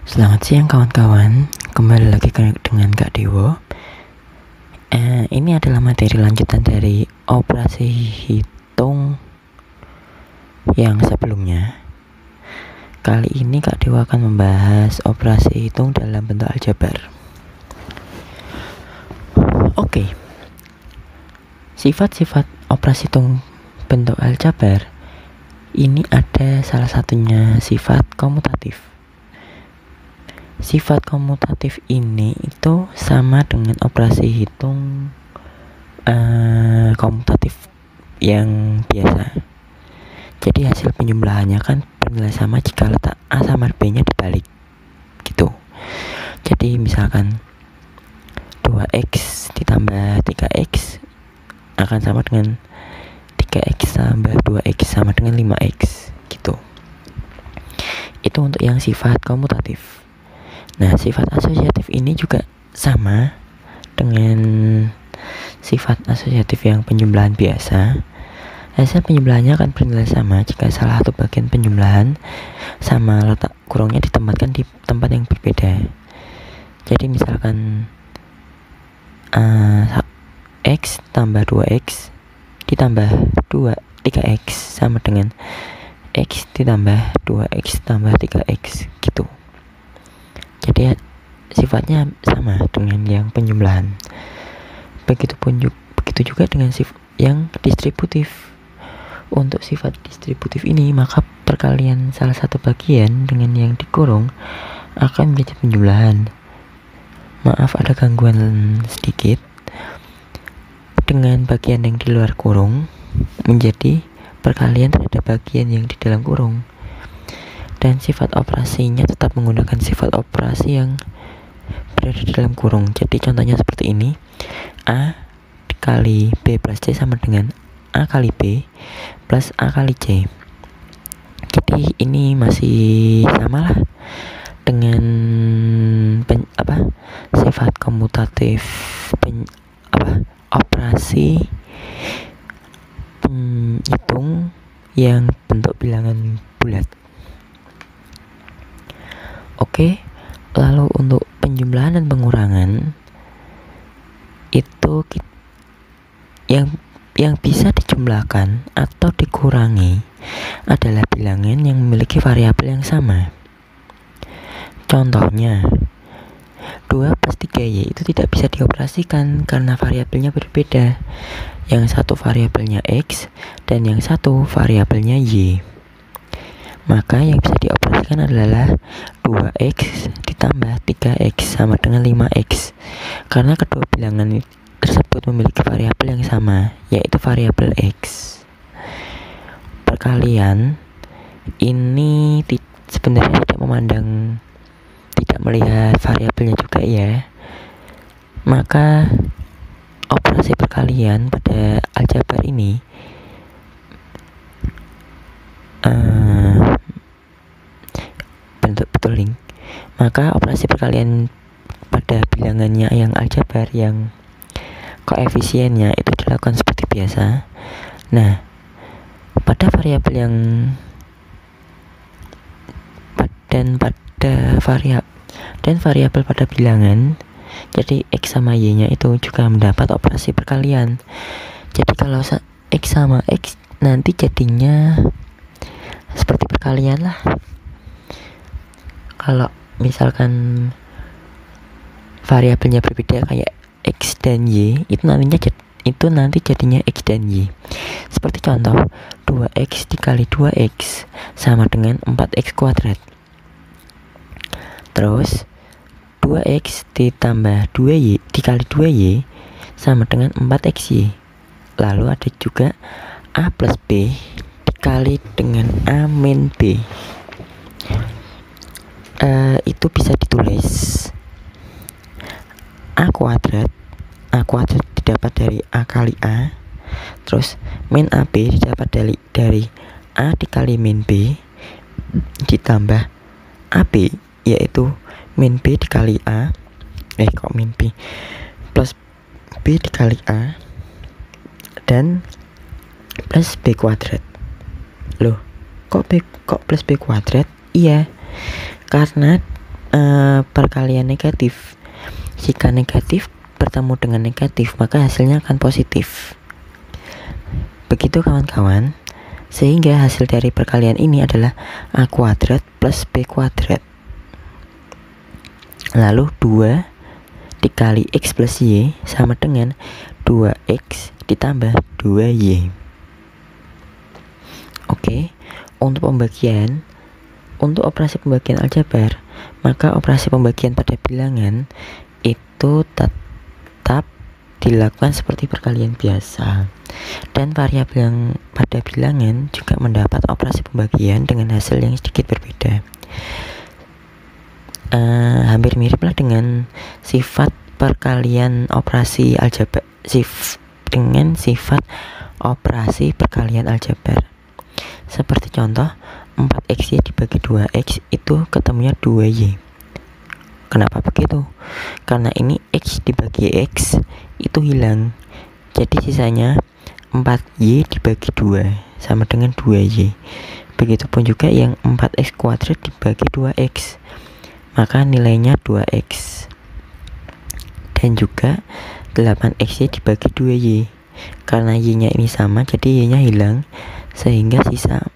Selamat siang kawan-kawan, kembali lagi dengan Kak Dewo. Ini adalah materi lanjutan dari operasi hitung yang sebelumnya. Kali ini Kak Dewo akan membahas operasi hitung dalam bentuk aljabar. Oke, sifat-sifat operasi hitung bentuk aljabar ini ada salah satunya sifat komutatif. Sifat komutatif ini itu sama dengan operasi hitung komutatif yang biasa. Jadi hasil penjumlahannya kan bernilai sama jika letak A sama B nya dibalik gitu. Jadi misalkan 2x ditambah 3x akan sama dengan 3x tambah 2x sama dengan 5x gitu. Itu untuk yang sifat komutatif. Nah, sifat asosiatif ini juga sama dengan sifat asosiatif yang penjumlahan biasa. Hasil penjumlahannya akan bernilai sama jika salah satu bagian penjumlahan sama letak kurungnya ditempatkan di tempat yang berbeda. Jadi misalkan x tambah 2x ditambah 3x sama dengan x ditambah 2x tambah 3x gitu. Jadi sifatnya sama dengan yang penjumlahan. Begitu juga dengan sifat yang distributif. Untuk sifat distributif ini, maka perkalian salah satu bagian dengan yang dikurung akan menjadi penjumlahan. Maaf ada gangguan sedikit. Dengan bagian yang di luar kurung menjadi perkalian terhadap bagian yang di dalam kurung. Dan sifat operasinya tetap menggunakan sifat operasi yang berada di dalam kurung. Jadi contohnya seperti ini. A kali B plus C sama dengan A kali B plus A kali C. Jadi ini masih sama lah dengan sifat komutatif operasi hitung yang bentuk bilangan bulat. Oke, lalu untuk penjumlahan dan pengurangan itu yang bisa dijumlahkan atau dikurangi adalah bilangan yang memiliki variabel yang sama. Contohnya 2 plus 3y itu tidak bisa dioperasikan karena variabelnya berbeda. Yang satu variabelnya x dan yang satu variabelnya y. Maka yang bisa dioperasikan adalah 2x ditambah 3x sama dengan 5x. Karena kedua bilangan tersebut memiliki variabel yang sama, yaitu variabel x. Perkalian ini sebenarnya tidak melihat variabelnya juga ya. Maka operasi perkalian pada aljabar ini maka operasi perkalian pada bilangannya yang aljabar yang koefisiennya itu dilakukan seperti biasa. Nah, pada variabel yang variabel pada bilangan, jadi x sama y nya itu juga mendapat operasi perkalian. Jadi kalau x sama x nanti jadinya seperti perkalian lah. Kalau misalkan variabelnya berbeda kayak x dan y, itu nanti jadinya x dan y. Seperti contoh 2x dikali 2x sama dengan 4x kuadrat. Terus 2x ditambah 2y dikali 2y sama dengan 4xy. Lalu ada juga a plus b dikali dengan a min b. Itu bisa ditulis a kuadrat didapat dari a kali a, terus min ab didapat dari a dikali min b ditambah ab yaitu min b dikali a min b plus b dikali a dan plus b kuadrat. Loh, kok plus b kuadrat? Iya, karena perkalian negatif. Jika negatif bertemu dengan negatif, maka hasilnya akan positif. Begitu kawan-kawan. Sehingga hasil dari perkalian ini adalah A kuadrat plus B kuadrat. Lalu 2 dikali X plus Y sama dengan 2X ditambah 2Y. Oke, untuk operasi pembagian aljabar, maka operasi pembagian pada bilangan itu tetap dilakukan seperti perkalian biasa. Dan variabel yang pada bilangan juga mendapat operasi pembagian dengan hasil yang sedikit berbeda. Hampir miriplah dengan sifat perkalian operasi aljabar, dengan sifat operasi perkalian aljabar. Seperti contoh 4xy dibagi 2x itu ketemunya 2y. Kenapa begitu? Karena ini x dibagi x itu hilang. Jadi sisanya 4y dibagi 2 sama dengan 2y. Begitupun juga yang 4x kuadrat dibagi 2x, maka nilainya 2x. Dan juga 8xy dibagi 2y. Karena y-nya ini sama, jadi y-nya hilang, sehingga sisa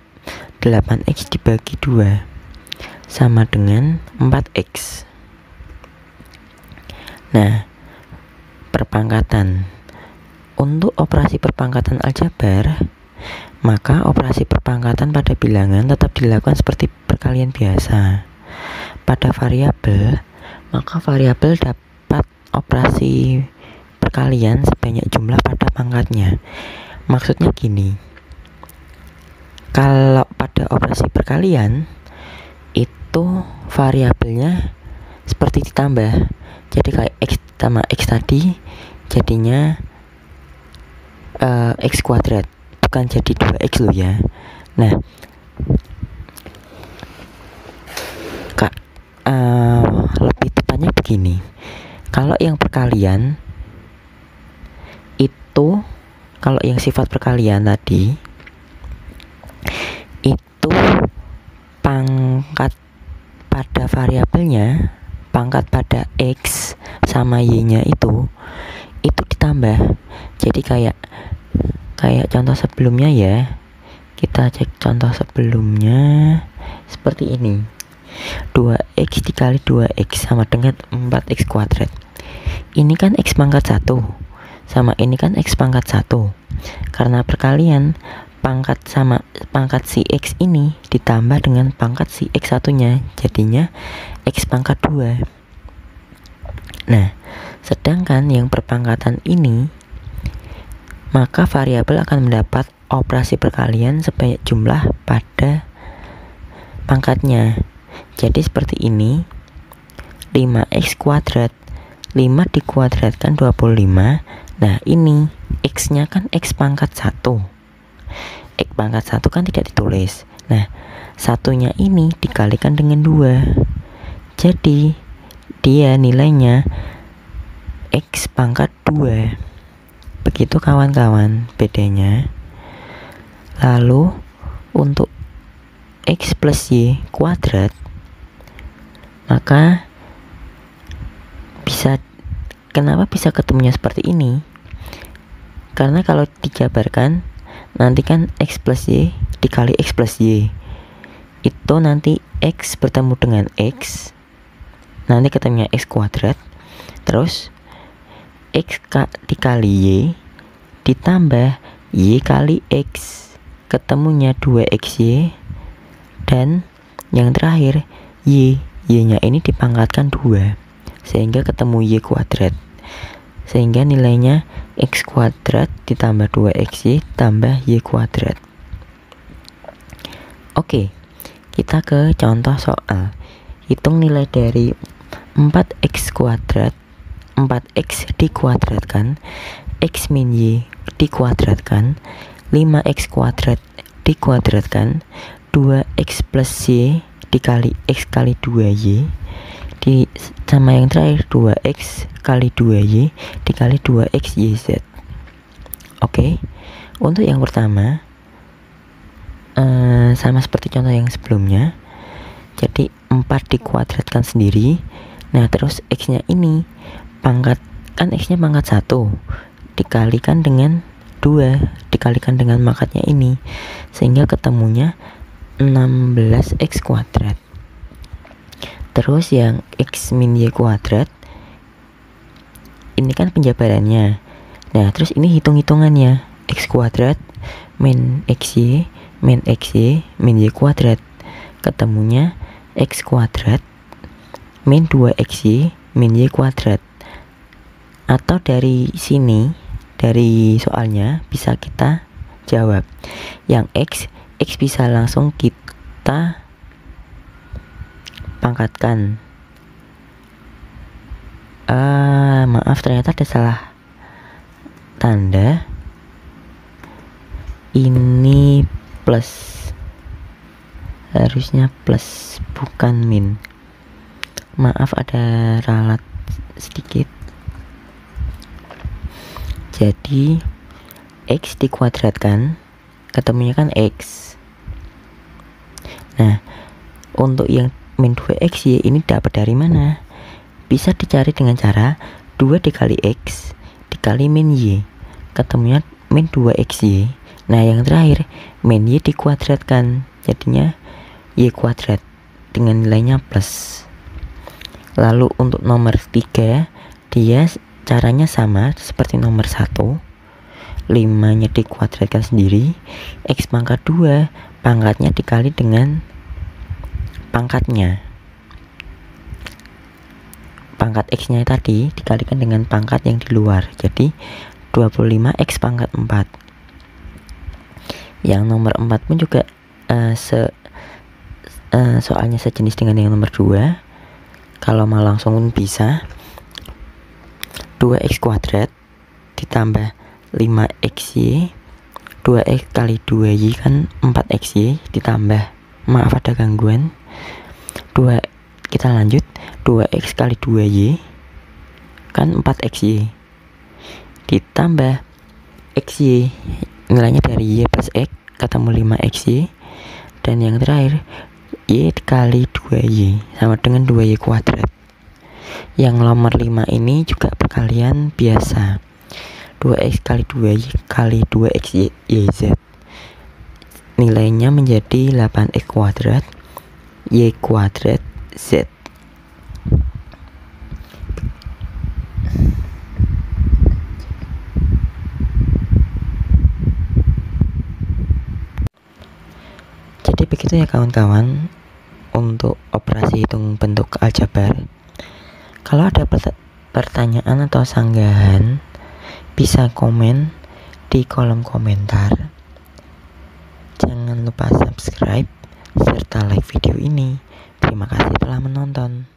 8x dibagi 2 sama dengan 4x. Nah, perpangkatan. Untuk operasi perpangkatan aljabar, maka operasi perpangkatan pada bilangan tetap dilakukan seperti perkalian biasa. Pada variabel, maka variabel dapat operasi perkalian sebanyak jumlah pada pangkatnya. Maksudnya gini, kalau pada operasi perkalian itu variabelnya seperti ditambah. Jadi kayak x sama x tadi jadinya x kuadrat, bukan jadi 2x loh ya. Nah, lebih tepatnya begini. Kalau yang perkalian itu, kalau yang sifat perkalian tadi itu pangkat pada variabelnya, pangkat pada x sama y-nya itu ditambah. Jadi kayak contoh sebelumnya ya. Kita cek contoh sebelumnya seperti ini. 2x dikali 2x sama dengan 4x kuadrat. Ini kan x pangkat 1 sama ini kan x pangkat 1. Karena perkalian, pangkat sama pangkat si x ini ditambah dengan pangkat si x satunya, jadinya x pangkat 2. Nah, sedangkan yang perpangkatan ini, maka variabel akan mendapat operasi perkalian sebanyak jumlah pada pangkatnya. Jadi seperti ini, 5x kuadrat, 5 dikuadratkan 25. Nah, ini x-nya kan x pangkat 1. X pangkat 1 kan tidak ditulis. Nah, satunya ini dikalikan dengan 2. Jadi dia nilainya x pangkat 2. Begitu kawan-kawan bedanya. Lalu untuk x plus y kuadrat, maka kenapa bisa ketemunya seperti ini? Karena kalau dijabarkan, nanti kan x plus y dikali x plus y, itu nanti x bertemu dengan x, nanti ketemunya x kuadrat, terus x dikali y ditambah y kali x, ketemunya 2xy, dan yang terakhir y-nya ini dipangkatkan 2 sehingga ketemu y kuadrat, sehingga nilainya x kuadrat ditambah 2xy tambah y kuadrat. Oke, kita ke contoh soal. Hitung nilai dari 4x kuadrat, 4x dikuadratkan, x min y dikuadratkan, 5x kuadrat dikuadratkan, 2x plus y dikali x kali 2y, sama yang terakhir 2x kali 2y dikali 2x yz. Oke, untuk yang pertama sama seperti contoh yang sebelumnya. Jadi 4 dikuadratkan sendiri. Nah terus X-nya ini pangkat, kan X-nya pangkat 1 dikalikan dengan 2 dikalikan dengan pangkatnya ini, sehingga ketemunya 16x kuadrat. Terus yang X min Y kuadrat ini kan penjabarannya. Nah terus ini hitung-hitungannya, X kuadrat min XY min XY min Y kuadrat, ketemunya X kuadrat min 2XY min Y kuadrat. Atau dari sini, dari soalnya bisa kita jawab yang X bisa langsung kita pangkatkan. Maaf, ternyata ada salah tanda, ini plus, harusnya plus bukan min. Maaf, ada ralat sedikit. Jadi X dikuadratkan ketemunya kan X. Nah untuk yang min 2XY ini dapat dari mana? Bisa dicari dengan cara 2 dikali X dikali min Y, ketemunya min 2XY. Nah yang terakhir min Y dikuadratkan, jadinya Y kuadrat dengan nilainya plus. Lalu untuk nomor 3 dia caranya sama seperti nomor 1, 5-nya dikuadratkan sendiri, X pangkat 2 pangkatnya dikali dengan pangkatnya, pangkat X nya tadi dikalikan dengan pangkat yang di luar, jadi 25X pangkat 4. Yang nomor 4 pun juga soalnya sejenis dengan yang nomor 2. Kalau mau langsung pun bisa 2x kuadrat ditambah 5xy, 2x kali 2y kan 4xy, ditambah, maaf ada gangguan, 2, kita lanjut, 2x kali 2y kan 4xy, ditambah xy, nilainya dari y plus x ketemu 5xy, dan yang terakhir y kali 2y sama dengan 2y kuadrat. Yang nomor 5 ini juga perkalian biasa, 2x kali 2y kali 2x YZ, nilainya menjadi 8x kuadrat Y kuadrat Z. Jadi begitu ya kawan-kawan untuk operasi hitung bentuk aljabar. Kalau ada pertanyaan atau sanggahan, bisa komen di kolom komentar. Jangan lupa subscribe serta like video ini. Terima kasih telah menonton.